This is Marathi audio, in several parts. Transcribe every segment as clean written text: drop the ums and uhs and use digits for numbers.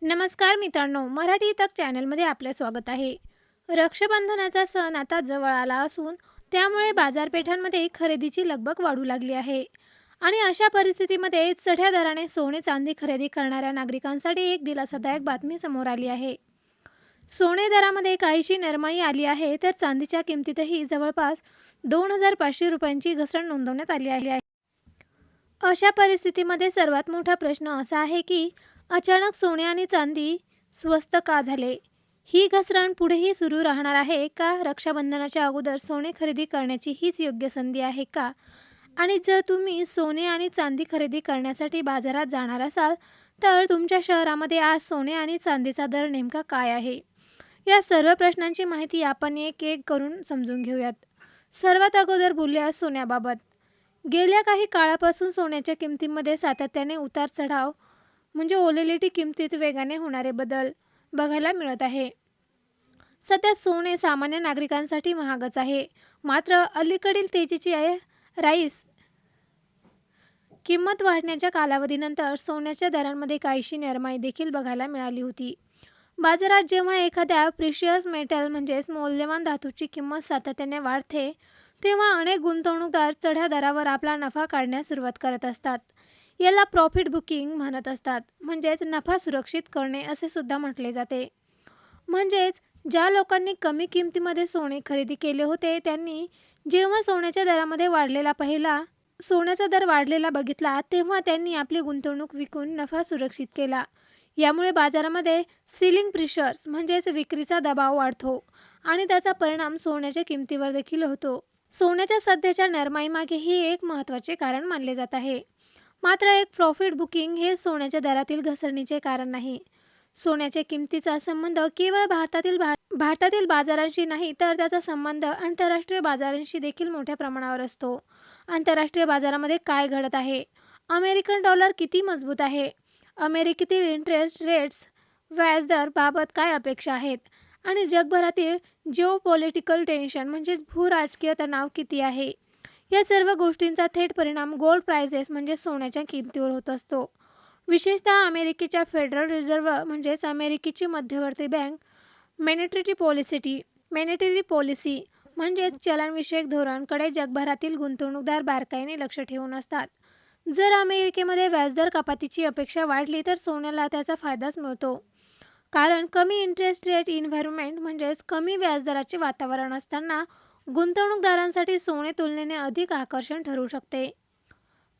नमस्कार मित्रांनो, मराठी तक चॅनलमध्ये आपले स्वागत आहे. रक्षाबंधनाचा सण आता जवळ आला असून त्यामुळे बाजारपेठांमध्ये खरेदीची लगबग वाढू लागली आहे. आणि अशा परिस्थितीमध्ये चढ्या दराने सोने चांदी खरेदी करणाऱ्या नागरिकांसाठी एक दिलासादायक बातमी समोर आली आहे. सोने दरामध्ये काहीशी नरमाई आली आहे, तर चांदीच्या किमतीतही जवळपास 2,500 रुपयांची घसरण नोंदवण्यात आली आहे. अशा परिस्थितीमध्ये सर्वात मोठा प्रश्न असा आहे की अचानक सोने आणि चांदी स्वस्त का झाले? ही घसरण पुढेही सुरू राहणार आहे का? रक्षाबंधनाच्या अगोदर सोने खरेदी करण्याची हीच योग्य संधी आहे का? आणि जर तुम्ही सोने आणि चांदी खरेदी करण्यासाठी बाजारात जाणार असाल, तर तुमच्या शहरामध्ये आज सोने आणि चांदीचा दर नेमका काय आहे? या सर्व प्रश्नांची माहिती आपण एक एक करून समजून घेऊयात. सर्वात अगोदर बोलूया सोन्याबाबत. गेल्या काही काळापासून सोन्याच्या किमतीमध्ये सातत्याने उतार चढाव म्हणजे ओलेलिटी किमतीत वेगाने होणारे बदल बघायला मिळत आहे. सध्या सोने सामान्य नागरिकांसाठी महागच आहे. मात्र अलीकडील तेजीची राईस किंमत वाढण्याच्या कालावधीनंतर सोन्याच्या दरांमध्ये काहीशी नरमाई देखील बघायला मिळाली होती. बाजारात जेव्हा एखाद्या प्रिशियस मेटल म्हणजेच मौल्यवान धातूची किंमत सातत्याने वाढते, तेव्हा अनेक गुंतवणूकदार चढ्या दरावर आपला नफा काढण्यास सुरुवात करत असतात. याला प्रॉफिट बुकिंग म्हणत असतात, म्हणजेच नफा सुरक्षित करणे असे सुद्धा म्हटले जाते. म्हणजेच ज्या लोकांनी कमी किमतीमध्ये सोने खरेदी केले होते, त्यांनी जेव्हा सोन्याचा दर वाढलेला बघितला, तेव्हा त्यांनी आपली गुंतवणूक विकून नफा सुरक्षित केला. यामुळे बाजारामध्ये सिलिंग प्रेशर्स म्हणजेच विक्रीचा दबाव वाढतो आणि त्याचा परिणाम सोन्याच्या किमतीवर देखील होतो. सोन्याच्या सध्याच्या नरमाईमागे ही एक महत्त्वाचे कारण मानले जात आहे. मात्र एक प्रॉफिट बुकिंग हे सोन्याच्या दरातील घसरणीचे कारण नाही. सोन्याच्या किमतीचा संबंध केवळ भारतातील बाजारांशी नाही, तर त्याचा संबंध आंतरराष्ट्रीय बाजारांशी देखील मोठ्या प्रमाणावर असतो. आंतरराष्ट्रीय बाजारामध्ये काय घडत आहे? अमेरिकन डॉलर किती मजबूत आहे? अमेरिकेतील इंटरेस्ट रेट्स व्याजदर बाबत काय अपेक्षा आहेत? आणि जगभरातील जिओपॉलिटिकल टेन्शन म्हणजेच भूराजकीय तणाव किती आहे? या सर्व गोष्टींचा थेट परिणाम गोल्ड प्राइसेस म्हणजे सोन्याच्या किमतीवर होत असतो. विशेषतः अमेरिकेच्या फेडरल रिझर्व्ह म्हणजेच अमेरिकेची मध्यवर्ती बँक मॅनेटरी पॉलिसी म्हणजेच चलनविषयक धोरणांकडे जगभरातील गुंतवणूकदार बारकाईने लक्ष ठेवून असतात. जर अमेरिकेमध्ये व्याजदर कपातीची अपेक्षा वाढली, तर सोन्याला त्याचा फायदाच मिळतो. कारण कमी इंटरेस्ट रेट इन्व्हायरमेंट म्हणजेच कमी व्याजदराचे वातावरण असताना गुंतवणूकदारांसाठी सोने तुलनेने अधिक आकर्षण ठरू शकते.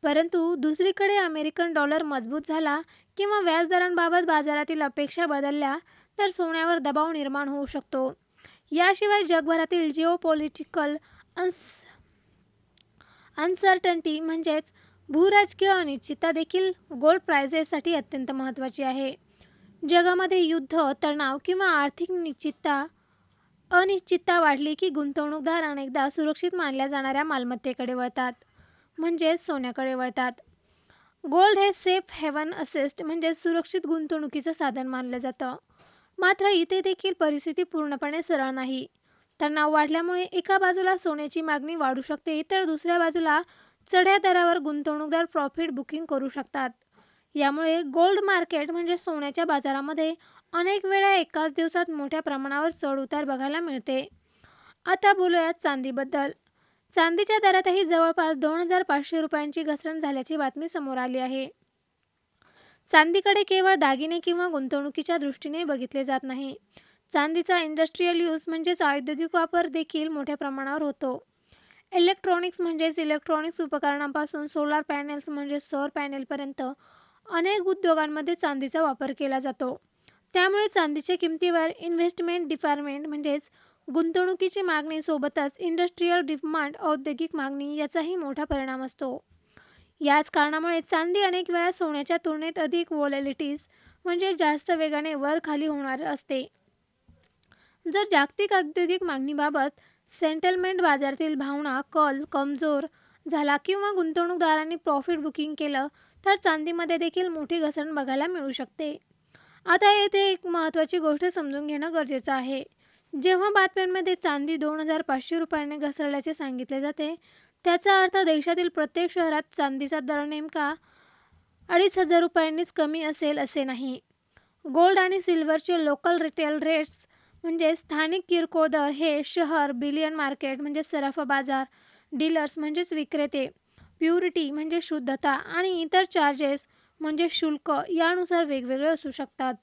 परंतु दुसरीकडे अमेरिकन डॉलर मजबूत झाला किंवा व्याजदरांबाबत बाजारातील अपेक्षा बदलल्या, तर सोन्यावर दबाव निर्माण होऊ शकतो. याशिवाय जगभरातील जिओपॉलिटिकल अनसर्टन्टी म्हणजेच भूराजकीय अनिश्चितता देखील गोल्ड प्राइसेससाठी अत्यंत महत्त्वाची आहे. जगामध्ये युद्ध, तणाव किंवा आर्थिक अनिश्चितता वाढली की गुंतवणूकदार अनेकदा सुरक्षित मानल्या जाणाऱ्या मालमत्तेकडे वळतात, म्हणजेच सोन्याकडे वळतात. गोल्ड हे सेफ हेवन असेस्ट म्हणजे सुरक्षित गुंतवणुकीचं साधन मानलं जातं. मात्र इथे देखील परिस्थिती पूर्णपणे सरळ नाही. तणाव वाढल्यामुळे एका बाजूला सोन्याची मागणी वाढू शकते, तर दुसऱ्या बाजूला चढ्या दरावर गुंतवणूकदार प्रॉफिट बुकिंग करू शकतात. यामुळे गोल्ड मार्केट म्हणजे सोन्याच्या बाजारामध्ये अनेक वेळा एकाच दिवसात मोठ्या प्रमाणावर चढ उतार बघायला मिळते. आता बोलूयात चांदीबद्दल. चांदीच्या दरातही जवळपास 2,500 रुपयांची घसरण झाल्याची बातमी समोर आली आहे. चांदीकडे केवळ दागिने किंवा गुंतवणुकीच्या दृष्टीने बघितले जात नाही. चांदीचा इंडस्ट्रियल यूज म्हणजेच औद्योगिक वापर देखील मोठ्या प्रमाणावर होतो. इलेक्ट्रॉनिक्स उपकरणांपासून सोलार पॅनेल्स म्हणजे सौर पॅनेलपर्यंत अनेक उद्योगांमध्ये चांदीचा वापर केला जातो. त्यामुळे चांदीच्या किमतीवर इन्व्हेस्टमेंट डिपार्टमेंट म्हणजेच गुंतवणुकीची मागणी सोबतच इंडस्ट्रियल डिमांड औद्योगिक मागणी याचाही मोठा परिणाम असतो. याच कारणामुळे चांदी अनेक वेळा सोन्याच्या तुलनेत अधिक व्होलॅटिलिटीज म्हणजे जास्त वेगाने वर खाली होणार असते. जर जागतिक औद्योगिक मागणीबाबत सेटलमेंट बाजारातील भावना कमजोर झाला किंवा गुंतवणूकदारांनी प्रॉफिट बुकिंग केलं, तर चांदीमध्ये देखील मोठी घसरण बघायला मिळू शकते. आता येथे एक महत्त्वाची गोष्ट समजून घेणं गरजेचं आहे. जेव्हा बातम्यांमध्ये चांदी 2,500 रुपयांनी घसरल्याचे सांगितले जाते, त्याचा अर्थ देशातील प्रत्येक शहरात चांदीचा दर नेमका 2,500 रुपयांनीच कमी असेल असे नाही. गोल्ड आणि सिल्वरचे लोकल रिटेल रेट्स म्हणजे स्थानिक किरकोळ दर हे शहर, बिलियन मार्केट म्हणजे सराफा बाजार, डीलर्स म्हणजेच विक्रेते, प्युरिटी म्हणजे शुद्धता आणि इतर चार्जेस म्हणजे शुल्क यानुसार वेगवेगळे असू शकतात.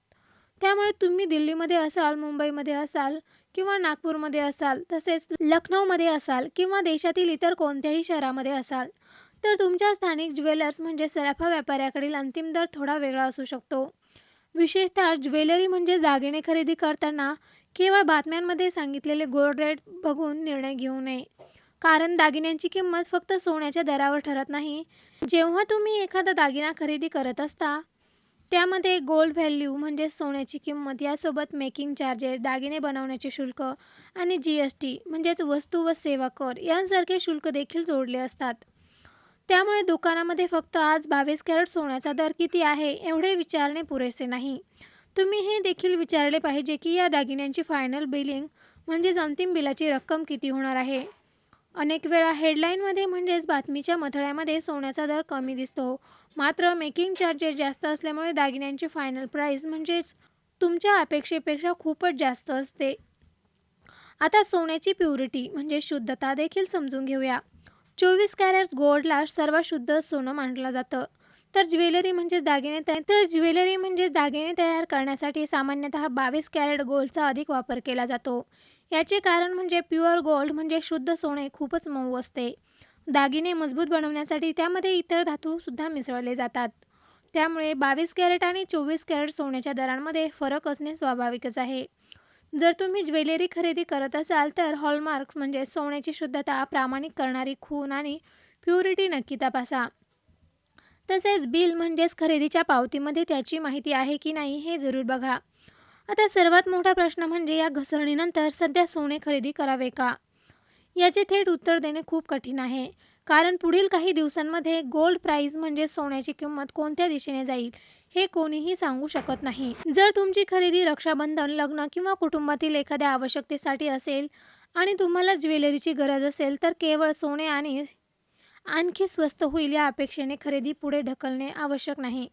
त्यामुळे तुम्ही दिल्लीमध्ये असाल, मुंबईमध्ये असाल किंवा नागपूरमध्ये असाल, तसेच लखनौमध्ये असाल किंवा देशातील इतर कोणत्याही शहरामध्ये असाल, तर तुमच्या स्थानिक ज्वेलर्स म्हणजे सराफा व्यापाऱ्याकडील अंतिम दर थोडा वेगळा असू शकतो. विशेषतः ज्वेलरी म्हणजे दागिने खरेदी करताना केवळ बातम्यांमध्ये सांगितलेले गोल्ड रेट बघून निर्णय घेऊ नये. कारण दागिन्यांची किंमत फक्त सोन्याच्या दरावर ठरत नाही. जेव्हा तुम्ही एखादा दागिना खरेदी करत असता, त्यामध्ये गोल्ड व्हॅल्यू म्हणजे सोन्याची किंमत यासोबत मेकिंग चार्जेस, दागिने बनवण्याचे शुल्क आणि GST म्हणजेच वस्तू व सेवा कर यांसारखे शुल्क देखील जोडले असतात. त्यामुळे दुकानामध्ये फक्त आज 22 कॅरेट सोन्याचा दर किती आहे एवढे विचारणे पुरेसे नाही. तुम्ही हे देखील विचारले पाहिजे की या दागिन्यांची फायनल बिलिंग म्हणजेच अंतिम बिलाची रक्कम किती होणार आहे. अनेक वेळा हेडलाईनमध्ये म्हणजेच बातमीच्या मथळ्यामध्ये सोन्याचा दर कमी दिसतो, मात्र मेकिंग चार्जेस जास्त असल्यामुळे दागिन्यांची फायनल प्राईस म्हणजेच तुमच्या अपेक्षेपेक्षा खूपच जास्त असते. आता सोन्याची प्युरिटी म्हणजे शुद्धता देखील समजून घेऊया. 24 कॅरेट गोल्डला सर्वात शुद्ध सोनं मानलं जातं. ज्वेलरी म्हणजे दागिने तयार करण्यासाठी सामान्यतः 22 कॅरेट गोल्डचा अधिक वापर केला जातो. याचे कारण म्हणजे प्युअर गोल्ड म्हणजे शुद्ध सोने खूपच मऊ असते. दागिने मजबूत बनवण्यासाठी त्यामध्ये इतर धातू सुद्धा मिसळले जातात. त्यामुळे 22 कॅरेट आणि 24 कॅरेट सोन्याच्या दरांमध्ये फरक असणे स्वाभाविकच आहे. जर तुम्ही ज्वेलरी खरेदी करत असाल तर हॉलमार्क्स म्हणजे सोन्याची शुद्धता प्रामाणिक करणारी खूण आणि प्युरिटी नक्की तपासा. तसेच बिल म्हणजेच खरेदीच्या पावतीमध्ये त्याची माहिती आहे की नाही हे जरूर बघा. आता सर्वात मोठा प्रश्न म्हणजे या घसरणीनंतर सध्या सोने खरेदी करावे का? याचे थेट उत्तर देणे खूप कठीण आहे. कारण पुढील काही दिवसांमध्ये गोल्ड प्राइस म्हणजे सोन्याची किंमत कोणत्या दिशेने जाईल हे कोणीही सांगू शकत नाही. जर तुमची खरेदी रक्षाबंधन, लग्न किंवा कुटुंबातील एखाद्या आवश्यकतेसाठी असेल आणि तुम्हाला ज्वेलरीची गरज असेल तर केवळ सोने आणि आणखी स्वस्त होईल या अपेक्षेने खरेदी पुढे ढकलणे आवश्यक नाही.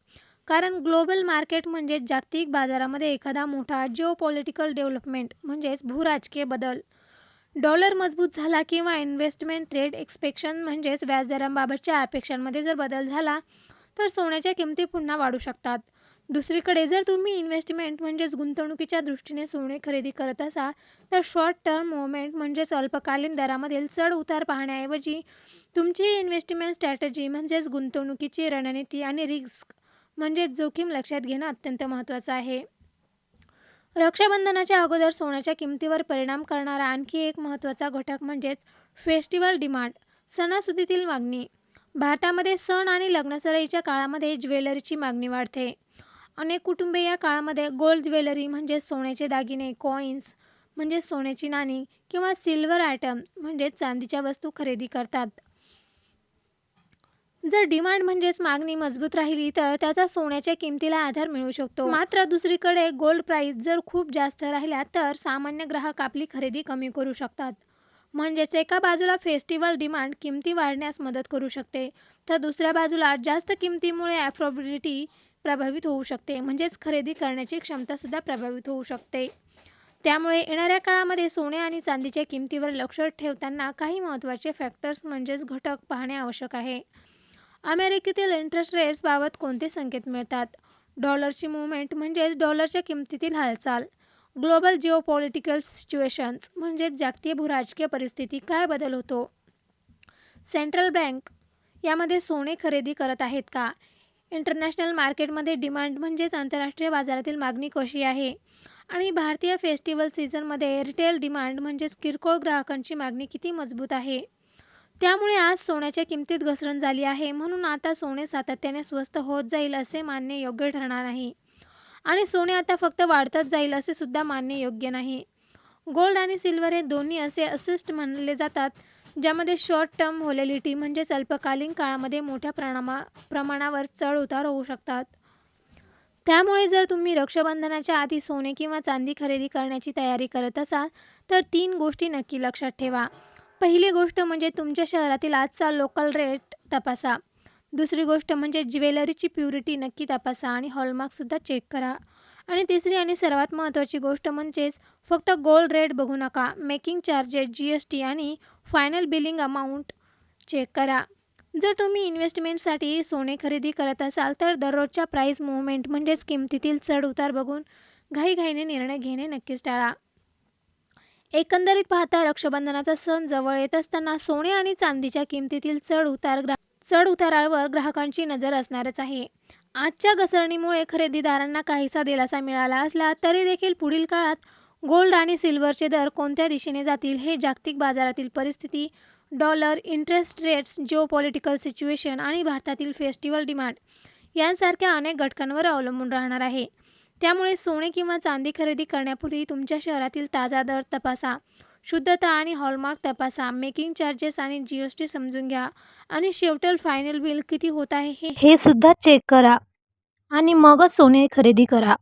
कारण ग्लोबल मार्केट म्हणजे जागतिक बाजारामध्ये एखादा मोठा जिओपॉलिटिकल डेव्हलपमेंट म्हणजेच भूराजकीय बदल, डॉलर मजबूत झाला किंवा इन्व्हेस्टमेंट ट्रेड एक्सपेक्शन म्हणजेच व्याजदरांबाबतच्या अपेक्षांमध्ये जर बदल झाला तर सोन्याच्या किमती पुन्हा वाढू शकतात. दुसरीकडे जर तुम्ही इन्व्हेस्टमेंट म्हणजेच गुंतवणुकीच्या दृष्टीने सोने खरेदी करत असाल तर शॉर्ट टर्म मुवमेंट म्हणजेच अल्पकालीन दरामधील चढ उतार पाहण्याऐवजी तुमची इन्व्हेस्टमेंट स्ट्रॅटेजी म्हणजेच गुंतवणुकीची रणनीती आणि रिस्क म्हणजेच जोखीम लक्षात घेणं अत्यंत महत्त्वाचं आहे. रक्षाबंधनाच्या अगोदर सोन्याच्या किमतीवर परिणाम करणारा आणखी एक महत्त्वाचा घटक म्हणजेच फेस्टिवल डिमांड, सणासुदीतील मागणी. भारतामध्ये सण आणि लग्नसराईच्या काळामध्ये ज्वेलरीची मागणी वाढते. अनेक कुटुंबे या काळामध्ये गोल्ड ज्वेलरी म्हणजे सोन्याचे दागिने, कॉइन्स म्हणजे सोन्याची नाणी किंवा सिल्वर आयटम्स म्हणजे चांदीच्या वस्तू खरेदी करतात. जर डिमांड म्हणजेच मागणी मजबूत राहिली तर त्याचा सोन्याच्या किमतीला आधार मिळू शकतो. मात्र दुसरीकडे गोल्ड प्राइस जर खूप जास्त राहिल्या तर सामान्य ग्राहक आपली खरेदी कमी करू शकतात. म्हणजेच एका बाजूला फेस्टिवल डिमांड किमती वाढण्यास मदत करू शकते, तर दुसऱ्या बाजूला जास्त किमतीमुळे अफोर्डेबिलिटी प्रभावित होऊ शकते, म्हणजेच खरेदी करण्याची क्षमतासुद्धा प्रभावित होऊ शकते. त्यामुळे येणाऱ्या काळामध्ये सोने आणि चांदीच्या किमतीवर लक्ष ठेवताना काही महत्त्वाचे फॅक्टर्स म्हणजेच घटक पाहणे आवश्यक आहे. अमेरिकेतील इंटरेस्ट रेट्सबाबत कोणते संकेत मिळतात? डॉलरची मुवमेंट म्हणजेच डॉलरच्या किमतीतील हालचाल. ग्लोबल जिओपॉलिटिकल सिच्युएशन्स म्हणजेच जागतिक भूराजकीय परिस्थिती काय बदल होतो. सेंट्रल बँक यामध्ये सोने खरेदी करत आहेत का? इंटरनॅशनल मार्केटमध्ये डिमांड म्हणजेच आंतरराष्ट्रीय बाजारातील मागणी कशी आहे. आणि भारतीय फेस्टिवल सीझनमध्ये रिटेल डिमांड म्हणजेच किरकोळ ग्राहकांची मागणी किती मजबूत आहे. त्यामुळे आज सोन्याच्या किमतीत घसरण झाली आहे, म्हणून आता सोने सातत्याने स्वस्त होत जाईल असे मानणे योग्य ठरणार नाही. आणि सोने आता फक्त वाढतच जाईल असे सुद्धा मानणे योग्य नाही. गोल्ड आणि सिल्वर हे दोन्ही असे असेट्स मानले जातात ज्यामध्ये शॉर्ट टर्म व्होलॅलिटी म्हणजेच अल्पकालीन काळामध्ये मोठ्या प्रमाणावर चढ उतार होऊ शकतात. त्यामुळे जर तुम्ही रक्षाबंधनाच्या आधी सोने किंवा चांदी खरेदी करण्याची तयारी करत असाल तर 3 गोष्टी नक्की लक्षात ठेवा. पहिली गोष्ट म्हणजे तुमच्या शहरातील आजचा लोकल रेट तपासा. दुसरी गोष्ट म्हणजे ज्वेलरीची प्युरिटी नक्की तपासा आणि हॉलमार्कसुद्धा चेक करा. आणि तिसरी आणि सर्वात महत्त्वाची गोष्ट म्हणजेच फक्त गोल्ड रेट बघू नका. मेकिंग चार्जेस, GST आणि फायनल बिलिंग अमाउंट चेक करा. जर तुम्ही इन्व्हेस्टमेंटसाठी सोने खरेदी करत असाल तर दररोजच्या प्राईस मूव्हमेंट म्हणजेच किमतीतील चढ-उतार बघून घाईघाईने निर्णय घेणे नक्कीच टाळा. एकंदरीत पाहता रक्षाबंधनाचा सण जवळ येत असताना सोने आणि चांदीच्या किमतीतील चढ-उतारावर ग्राहकांची नजर असणारच आहे. आजच्या घसरणीमुळे खरेदीदारांना काहीसा दिलासा मिळाला असला तरी देखील पुढील काळात गोल्ड आणि सिल्वरचे दर कोणत्या दिशेने जातील हे जागतिक बाजारातील परिस्थिती, डॉलर, इंटरेस्ट रेट्स, जिओपॉलिटिकल सिच्युएशन आणि भारतातील फेस्टिवल डिमांड यांसारख्या अनेक घटकांवर अवलंबून राहणार आहे. त्यामुळे सोने किंवा चांदी खरेदी करण्यापूर्वी तुमच्या शहरातील ताजा दर तपासा, शुद्धता आणि हॉलमार्क तपासा, मेकिंग चार्जेस आणि GST समजून घ्या आणि शेवटी फायनल बिल किती होत आहे हे हे सुद्धा चेक करा आणि मगच सोने खरेदी करा.